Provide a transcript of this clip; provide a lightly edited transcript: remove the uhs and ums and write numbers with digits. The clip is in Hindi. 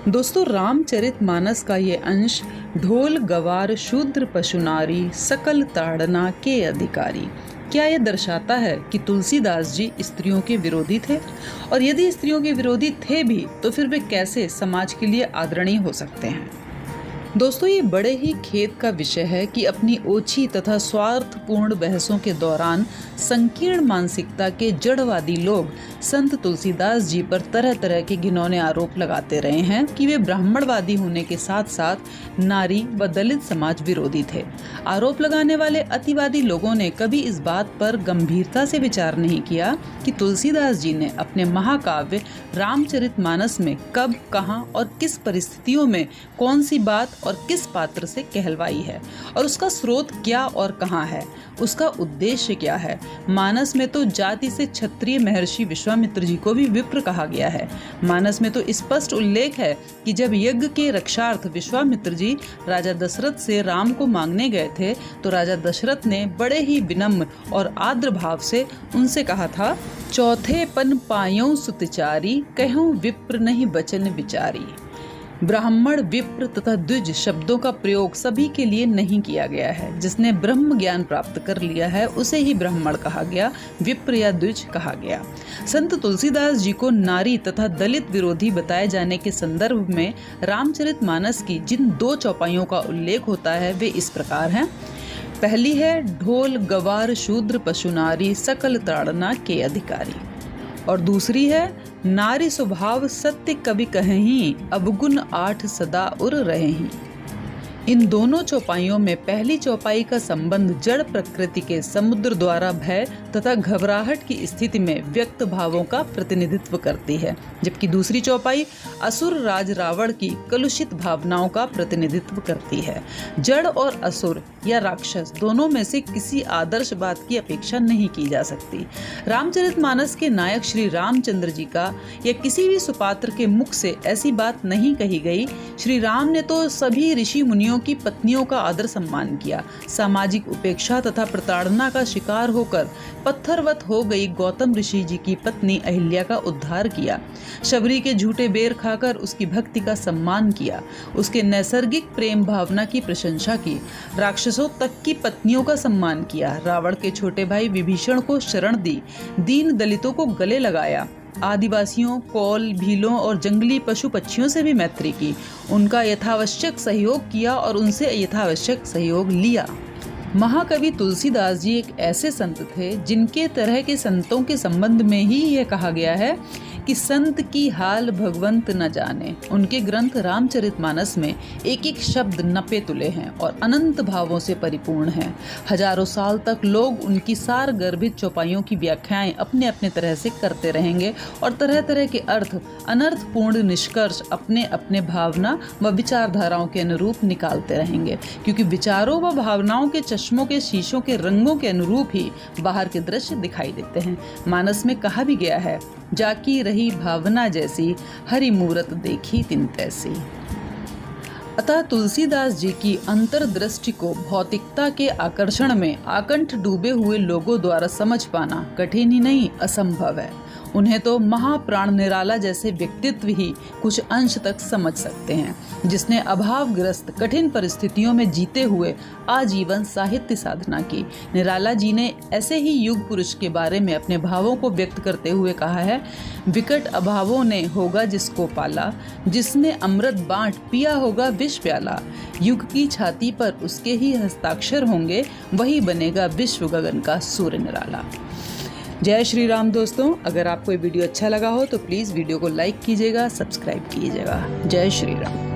दोस्तों, रामचरितमानस का ये अंश ढोल गवार शूद्र पशु नारी सकल ताड़ना के अधिकारी, क्या यह दर्शाता है कि तुलसीदास जी स्त्रियों के विरोधी थे? और यदि स्त्रियों के विरोधी थे भी तो फिर वे कैसे समाज के लिए आदरणीय हो सकते हैं? दोस्तों, ये बड़े ही खेद का विषय है कि अपनी ओछी तथा स्वार्थपूर्ण बहसों के दौरान संकीर्ण मानसिकता के जड़वादी लोग संत तुलसीदास जी पर तरह तरह के घिनौने आरोप लगाते रहे हैं कि वे ब्राह्मणवादी होने के साथ साथ नारी व दलित समाज विरोधी थे। आरोप लगाने वाले अतिवादी लोगों ने कभी इस बात पर गंभीरता से विचार नहीं किया कि तुलसीदास जी ने अपने महाकाव्य रामचरितमानस में कब, कहाँ और किस परिस्थितियों में कौन सी बात और किस पात्र से कहलवाई है, और उसका स्रोत क्या और कहाँ है, उसका उद्देश्य क्या है। मानस में तो जाति से क्षत्रिय महर्षि विश्वामित्र जी को भी विप्र कहा गया है। मानस में तो स्पष्ट उल्लेख है कि जब यज्ञ के रक्षार्थ विश्वामित्र जी राजा दशरथ से राम को मांगने गए थे तो राजा दशरथ ने बड़े ही विनम्र और आर्द्र भाव से उनसे कहा था, चौथे पन पायों सुतचारी, कहूँ विप्र नहीं बचन विचारी। ब्राह्मण, विप्र तथा द्विज शब्दों का प्रयोग सभी के लिए नहीं किया गया है। जिसने ब्रह्म ज्ञान प्राप्त कर लिया है उसे ही ब्राह्मण कहा गया, विप्र या द्विज कहा गया। संत तुलसीदास जी को नारी तथा दलित विरोधी बताए जाने के संदर्भ में रामचरितमानस की जिन दो चौपाइयों का उल्लेख होता है वे इस प्रकार हैं। पहली है ढोल गवार शूद्र पशु नारी सकल ताड़ना के अधिकारी, और दूसरी है नारी स्वभाव सत्य कवि कहीं, अवगुण आठ सदा उर रहें। इन दोनों चौपाइयों में पहली चौपाई का संबंध जड़ प्रकृति के समुद्र द्वारा भय तथा घबराहट की स्थिति में व्यक्त भावों का प्रतिनिधित्व करती है, जबकि दूसरी चौपाई असुर राज रावण की कलुषित भावनाओं का प्रतिनिधित्व करती है। जड़ और असुर या राक्षस दोनों में से किसी आदर्श बात की अपेक्षा नहीं की जा सकती। रामचरितमानस के नायक श्री रामचंद्र जी का या किसी भी सुपात्र के मुख से ऐसी बात नहीं कही गई। श्री राम ने तो सभी ऋषि मुनियों की पत्नियों का आदर सम्मान किया। सामाजिक उपेक्षा तथा प्रताड़ना का शिकार होकर पत्थरवत हो गई गौतम ऋषि जी की पत्नी अहिल्या का उद्धार किया। शबरी के झूठे बेर खाकर उसकी भक्ति का सम्मान किया। उसके नैसर्गिक प्रेम भावना की प्रशंसा की। राक्षसों तक की पत्नियों का सम्मान किया। रावण के छोटे भाई विभीषण को शरण दी। दीन दलितों को गले लगाया। आदिवासियों, कौल, भीलों और जंगली पशु पक्षियों से भी मैत्री की। उनका यथावश्यक सहयोग किया और उनसे यथावश्यक सहयोग लिया। महाकवि तुलसीदास जी एक ऐसे संत थे जिनके तरह के संतों के संबंध में ही यह कहा गया है कि संत की हाल भगवंत न जाने। उनके ग्रंथ रामचरितमानस में एक एक शब्द नपे तुले हैं और अनंत भावों से परिपूर्ण हैं। हजारों साल तक लोग उनकी सार गर्भित चौपाइयों की व्याख्याएं अपने अपने तरह से करते रहेंगे और तरह तरह के अर्थ, अनर्थपूर्ण निष्कर्ष अपने अपने भावना व विचारधाराओं के अनुरूप निकालते रहेंगे, क्योंकि विचारों व भावनाओं के चश्मों के शीशों के रंगों के अनुरूप ही बाहर के दृश्य दिखाई देते हैं। मानस में कहा भी गया है, जाकी रही भावना जैसी, हरि मूरत देखी तिन तैसी। अतः तुलसीदास जी की अंतर्दृष्टि को भौतिकता के आकर्षण में आकंठ डूबे हुए लोगों द्वारा समझ पाना कठिन ही नहीं, असंभव है। उन्हें तो महाप्राण निराला जैसे व्यक्तित्व ही कुछ अंश तक समझ सकते हैं, जिसने अभावग्रस्त कठिन परिस्थितियों में जीते हुए आजीवन साहित्य साधना की। निराला जी ने ऐसे ही युग पुरुष के बारे में अपने भावों को व्यक्त करते हुए कहा है, विकट अभावों ने होगा जिसको पाला, जिसने अमृत बांट पिया होगा विष प्याला। युग की छाती पर उसके ही हस्ताक्षर होंगे, वही बनेगा विश्व गगन का सूर्य निराला। जय श्री राम। दोस्तों, अगर आपको ये वीडियो अच्छा लगा हो तो प्लीज़ वीडियो को लाइक कीजिएगा, सब्सक्राइब कीजिएगा। जय श्री राम।